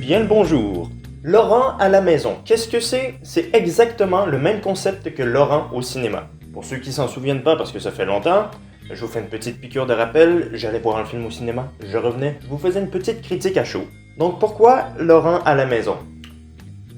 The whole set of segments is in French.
bien le bonjour. Laurent à la maison, qu'est-ce que c'est? C'est exactement le même concept que Laurent au cinéma. Pour ceux qui s'en souviennent pas parce que ça fait longtemps, je vous fais une petite piqûre de rappel, j'allais voir un film au cinéma, je revenais, je vous faisais une petite critique à chaud. Donc pourquoi Laurent à la maison?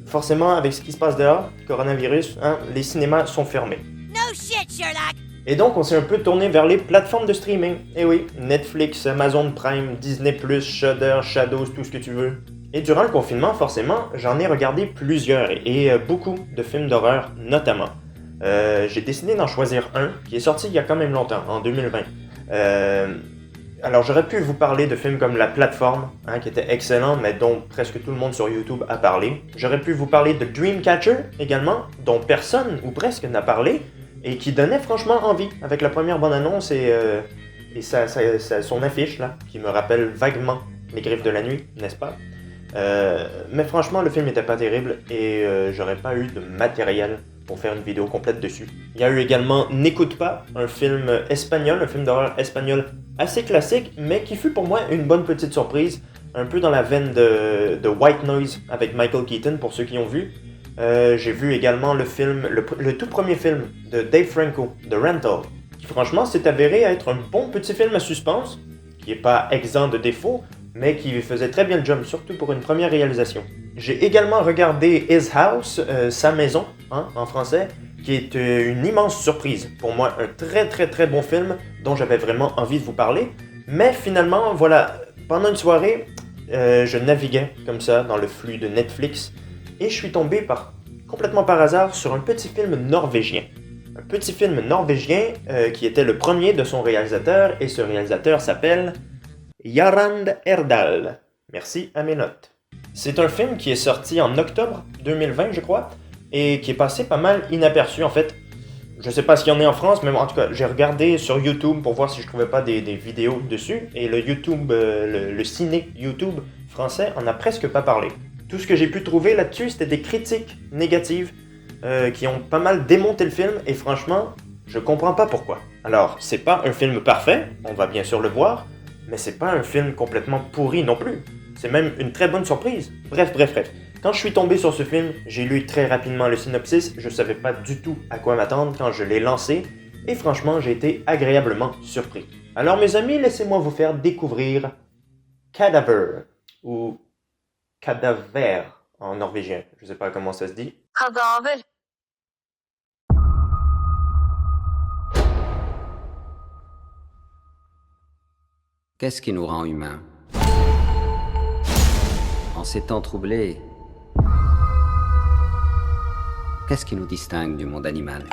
Forcément, avec ce qui se passe dehors, coronavirus, les cinémas sont fermés. No shit, Sherlock! Et donc, on s'est un peu tourné vers les plateformes de streaming. Eh oui, Netflix, Amazon Prime, Disney+, Shudder, Shadows, tout ce que tu veux. Et durant le confinement, forcément, j'en ai regardé plusieurs, et beaucoup de films d'horreur, notamment. J'ai décidé d'en choisir un, qui est sorti il y a quand même longtemps, en 2020. Alors, j'aurais pu vous parler de films comme La Plateforme, qui était excellent, mais dont presque tout le monde sur YouTube a parlé. J'aurais pu vous parler de Dreamcatcher, également, dont personne, ou presque, n'a parlé, et qui donnait franchement envie, avec la première bande-annonce et son affiche, là, qui me rappelle vaguement Les Griffes de la Nuit, n'est-ce pas? Mais franchement, le film n'était pas terrible, et j'aurais pas eu de matériel pour faire une vidéo complète dessus. Il y a eu également N'écoute pas, un film espagnol, un film d'horreur espagnol assez classique, mais qui fut pour moi une bonne petite surprise, un peu dans la veine de White Noise avec Michael Keaton, pour ceux qui ont vu. J'ai vu également le film, le tout premier film de Dave Franco, The Rental, qui franchement s'est avéré être un bon petit film à suspense, qui est pas exempt de défauts, mais qui faisait très bien le job, surtout pour une première réalisation. J'ai également regardé His House, Sa Maison, en français, qui est une immense surprise. Pour moi, un très très très bon film dont j'avais vraiment envie de vous parler. Mais finalement, voilà, pendant une soirée, je naviguais comme ça dans le flux de Netflix et je suis tombé complètement par hasard sur un petit film norvégien. Un petit film norvégien qui était le premier de son réalisateur et ce réalisateur s'appelle Jarand Erdal. Merci à mes notes. C'est un film qui est sorti en octobre 2020, je crois, et qui est passé pas mal inaperçu en fait. Je sais pas s'il y en a en France, mais en tout cas, j'ai regardé sur YouTube pour voir si je trouvais pas des vidéos dessus, et le YouTube, le ciné YouTube français en a presque pas parlé. Tout ce que j'ai pu trouver là-dessus, c'était des critiques négatives qui ont pas mal démonté le film, et franchement, je comprends pas pourquoi. Alors, c'est pas un film parfait, on va bien sûr le voir, mais c'est pas un film complètement pourri non plus. C'est même une très bonne surprise. Bref. Quand je suis tombé sur ce film, j'ai lu très rapidement le synopsis, je savais pas du tout à quoi m'attendre quand je l'ai lancé, et franchement, j'ai été agréablement surpris. Alors mes amis, laissez-moi vous faire découvrir Cadaver, ou Cadaver en norvégien, je sais pas comment ça se dit. Cadaver. Qu'est-ce qui nous rend humains? En ces temps troublés, qu'est-ce qui nous distingue du monde animal?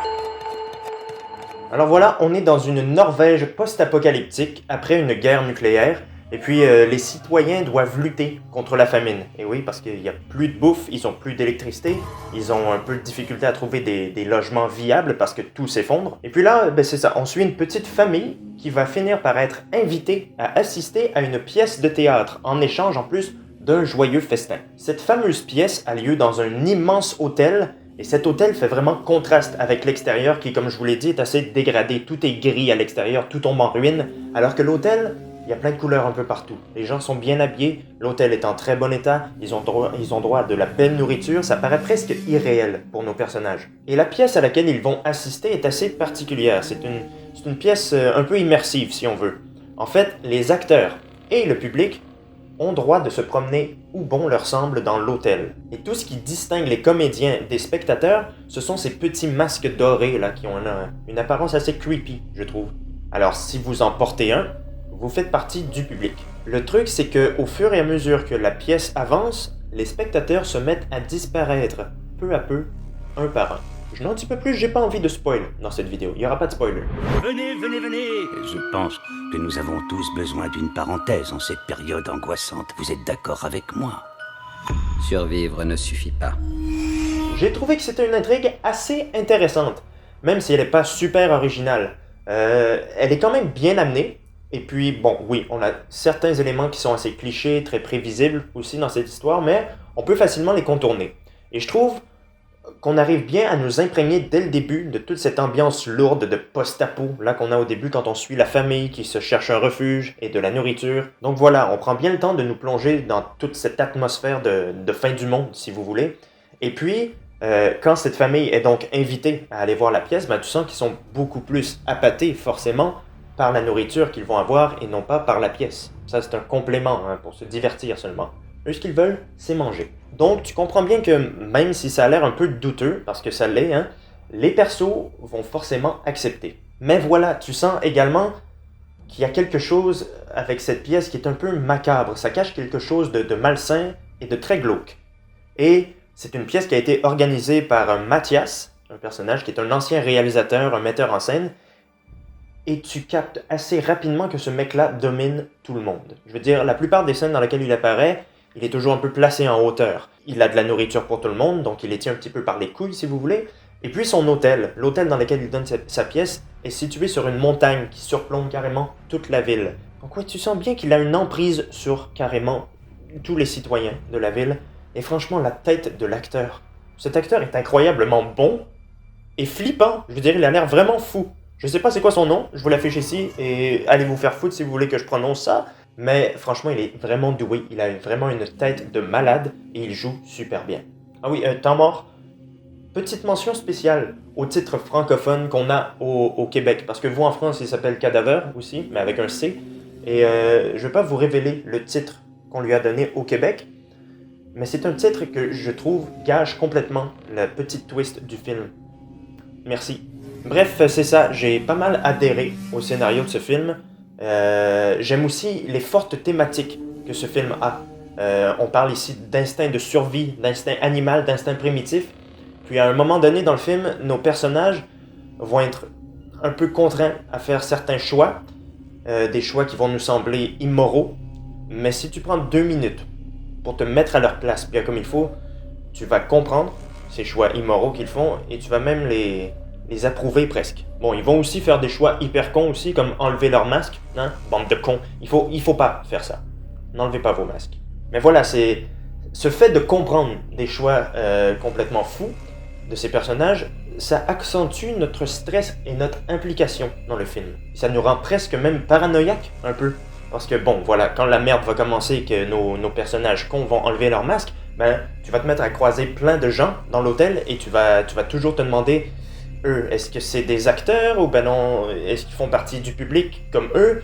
Alors voilà, on est dans une Norvège post-apocalyptique après une guerre nucléaire, et puis les citoyens doivent lutter contre la famine. Et oui, parce qu'il n'y a plus de bouffe, ils ont plus d'électricité, ils ont un peu de difficulté à trouver des logements viables parce que tout s'effondre. Et puis là, c'est ça, on suit une petite famille qui va finir par être invitée à assister à une pièce de théâtre, en échange en plus d'un joyeux festin. Cette fameuse pièce a lieu dans un immense hôtel, et cet hôtel fait vraiment contraste avec l'extérieur qui, comme je vous l'ai dit, est assez dégradé. Tout est gris à l'extérieur, tout tombe en ruine, alors que l'hôtel, il y a plein de couleurs un peu partout. Les gens sont bien habillés, l'hôtel est en très bon état, ils ont droit à de la belle nourriture, ça paraît presque irréel pour nos personnages. Et la pièce à laquelle ils vont assister est assez particulière, c'est une pièce un peu immersive si on veut. En fait, les acteurs et le public ont droit de se promener où bon leur semble dans l'hôtel. Et tout ce qui distingue les comédiens des spectateurs, ce sont ces petits masques dorés là qui ont une apparence assez creepy, je trouve. Alors si vous en portez un, vous faites partie du public. Le truc, c'est que au fur et à mesure que la pièce avance, les spectateurs se mettent à disparaître, peu à peu, un par un. Je n'en dis pas plus, j'ai pas envie de spoil dans cette vidéo, il n'y aura pas de spoiler. Venez. Je pense que nous avons tous besoin d'une parenthèse en cette période angoissante. Vous êtes d'accord avec moi? Survivre ne suffit pas. J'ai trouvé que c'était une intrigue assez intéressante, même si elle n'est pas super originale. Elle est quand même bien amenée, et puis bon, oui, on a certains éléments qui sont assez clichés, très prévisibles aussi dans cette histoire, mais on peut facilement les contourner. Et je trouve qu'on arrive bien à nous imprégner dès le début de toute cette ambiance lourde de post-apo là qu'on a au début quand on suit la famille qui se cherche un refuge et de la nourriture. Donc voilà, on prend bien le temps de nous plonger dans toute cette atmosphère de fin du monde, si vous voulez. Et puis, quand cette famille est donc invitée à aller voir la pièce, ben, tu sens qu'ils sont beaucoup plus appâtés, forcément, par la nourriture qu'ils vont avoir et non pas par la pièce. Ça, c'est un complément, hein, pour se divertir seulement. Eux, ce qu'ils veulent, c'est manger. Donc, tu comprends bien que même si ça a l'air un peu douteux, parce que ça l'est, hein, les persos vont forcément accepter. Mais voilà, tu sens également qu'il y a quelque chose avec cette pièce qui est un peu macabre. Ça cache quelque chose de malsain et de très glauque. Et c'est une pièce qui a été organisée par Mathias, un personnage qui est un ancien réalisateur, un metteur en scène, et tu captes assez rapidement que ce mec-là domine tout le monde. Je veux dire, la plupart des scènes dans lesquelles il apparaît, il est toujours un peu placé en hauteur. Il a de la nourriture pour tout le monde, donc il les tient un petit peu par les couilles, si vous voulez. Et puis son hôtel, l'hôtel dans lequel il donne sa pièce, est situé sur une montagne qui surplombe carrément toute la ville. Donc ouais, tu sens bien qu'il a une emprise sur carrément tous les citoyens de la ville. Et franchement, la tête de l'acteur. Cet acteur est incroyablement bon et flippant. Je veux dire, il a l'air vraiment fou. Je sais pas c'est quoi son nom, je vous l'affiche ici et allez vous faire foutre si vous voulez que je prononce ça. Mais franchement, il est vraiment doué. Il a vraiment une tête de malade et il joue super bien. Ah oui, temps mort. Petite mention spéciale au titre francophone qu'on a au Québec. Parce que vous, en France, il s'appelle Cadaver aussi, mais avec un C. Et je vais pas vous révéler le titre qu'on lui a donné au Québec. Mais c'est un titre que je trouve gâche complètement la petite twist du film. Merci. Bref, c'est ça, j'ai pas mal adhéré au scénario de ce film. J'aime aussi les fortes thématiques que ce film a. On parle ici d'instinct de survie, d'instinct animal, d'instinct primitif. Puis à un moment donné dans le film, nos personnages vont être un peu contraints à faire certains choix. Des choix qui vont nous sembler immoraux. Mais si tu prends 2 minutes pour te mettre à leur place bien comme il faut, tu vas comprendre ces choix immoraux qu'ils font et tu vas même les approuver presque. Bon, ils vont aussi faire des choix hyper cons aussi, comme enlever leur masque, hein, bande de cons. Il faut pas faire ça. N'enlevez pas vos masques. Mais voilà, c'est ce fait de comprendre des choix complètement fous de ces personnages, ça accentue notre stress et notre implication dans le film. Ça nous rend presque même paranoïaques un peu. Parce que bon, voilà, quand la merde va commencer et que nos personnages cons vont enlever leur masque, ben, tu vas te mettre à croiser plein de gens dans l'hôtel et tu vas toujours te demander, eux, est-ce que c'est des acteurs ou ben non, est-ce qu'ils font partie du public comme eux?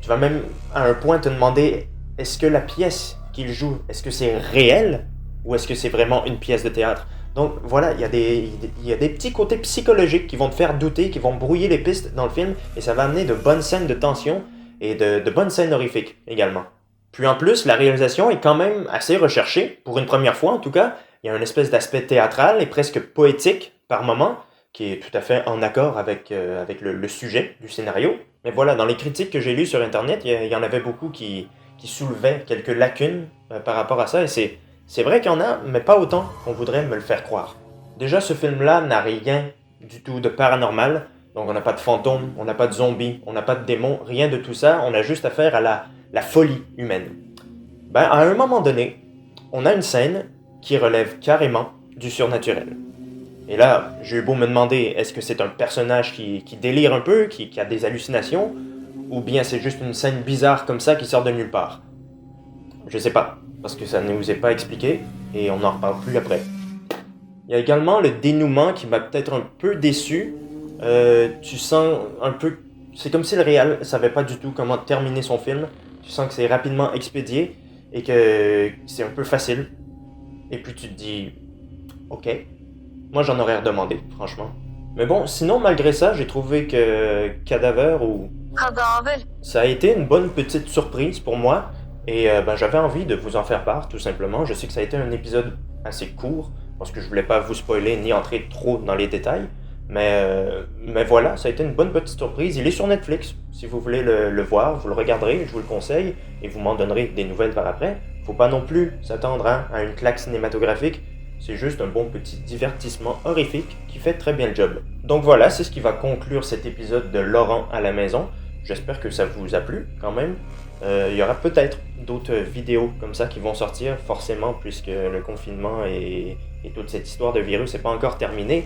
Tu vas même à un point te demander, est-ce que la pièce qu'ils jouent, est-ce que c'est réel ou est-ce que c'est vraiment une pièce de théâtre? Donc voilà, il y a des petits côtés psychologiques qui vont te faire douter, qui vont brouiller les pistes dans le film et ça va amener de bonnes scènes de tension et de bonnes scènes horrifiques également. Puis en plus, la réalisation est quand même assez recherchée, pour une première fois en tout cas. Il y a une espèce d'aspect théâtral et presque poétique par moment, qui est tout à fait en accord avec le sujet du scénario. Mais voilà, dans les critiques que j'ai lues sur Internet, il y en avait beaucoup qui soulevaient quelques lacunes par rapport à ça. Et c'est vrai qu'il y en a, mais pas autant qu'on voudrait me le faire croire. Déjà, ce film-là n'a rien du tout de paranormal. Donc on n'a pas de fantômes, on n'a pas de zombies, on n'a pas de démons, rien de tout ça. On a juste affaire à la folie humaine. Ben, à un moment donné, on a une scène qui relève carrément du surnaturel. Et là, j'ai eu beau me demander, est-ce que c'est un personnage qui délire un peu, qui a des hallucinations, ou bien c'est juste une scène bizarre comme ça qui sort de nulle part? Je sais pas, parce que ça ne nous est pas expliqué, et on n'en reparle plus après. Il y a également le dénouement qui m'a peut-être un peu déçu. Tu sens un peu... C'est comme si le réal savait pas du tout comment terminer son film. Tu sens que c'est rapidement expédié et que c'est un peu facile. Et puis tu te dis... Ok. Moi j'en aurais redemandé, franchement. Mais bon, sinon malgré ça, j'ai trouvé que Cadaver ça a été une bonne petite surprise pour moi. Et j'avais envie de vous en faire part, tout simplement. Je sais que ça a été un épisode assez court, parce que je voulais pas vous spoiler ni entrer trop dans les détails. Mais voilà, ça a été une bonne petite surprise. Il est sur Netflix. Si vous voulez le voir, vous le regarderez, je vous le conseille, et vous m'en donnerez des nouvelles par après. Faut pas non plus s'attendre à une claque cinématographique. C'est juste un bon petit divertissement horrifique qui fait très bien le job. Donc voilà, c'est ce qui va conclure cet épisode de Laurent à la maison. J'espère que ça vous a plu quand même. Il y aura peut-être d'autres vidéos comme ça qui vont sortir, forcément, puisque le confinement est Et toute cette histoire de virus n'est pas encore terminée.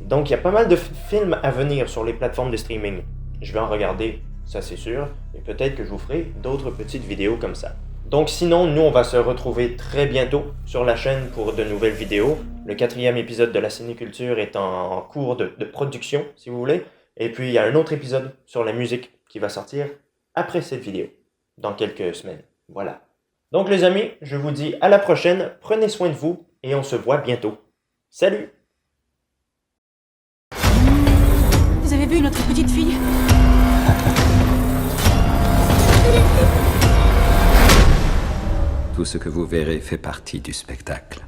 Donc il y a pas mal de films à venir sur les plateformes de streaming. Je vais en regarder, ça c'est sûr, et peut-être que je vous ferai d'autres petites vidéos comme ça. Donc sinon, nous on va se retrouver très bientôt sur la chaîne pour de nouvelles vidéos. Le 4e épisode de la cinéculture est en cours de production, si vous voulez. Et puis il y a un autre épisode sur la musique qui va sortir après cette vidéo, dans quelques semaines. Voilà. Donc les amis, je vous dis à la prochaine, prenez soin de vous et on se voit bientôt. Salut! Vous avez vu notre petite fille? Tout ce que vous verrez fait partie du spectacle.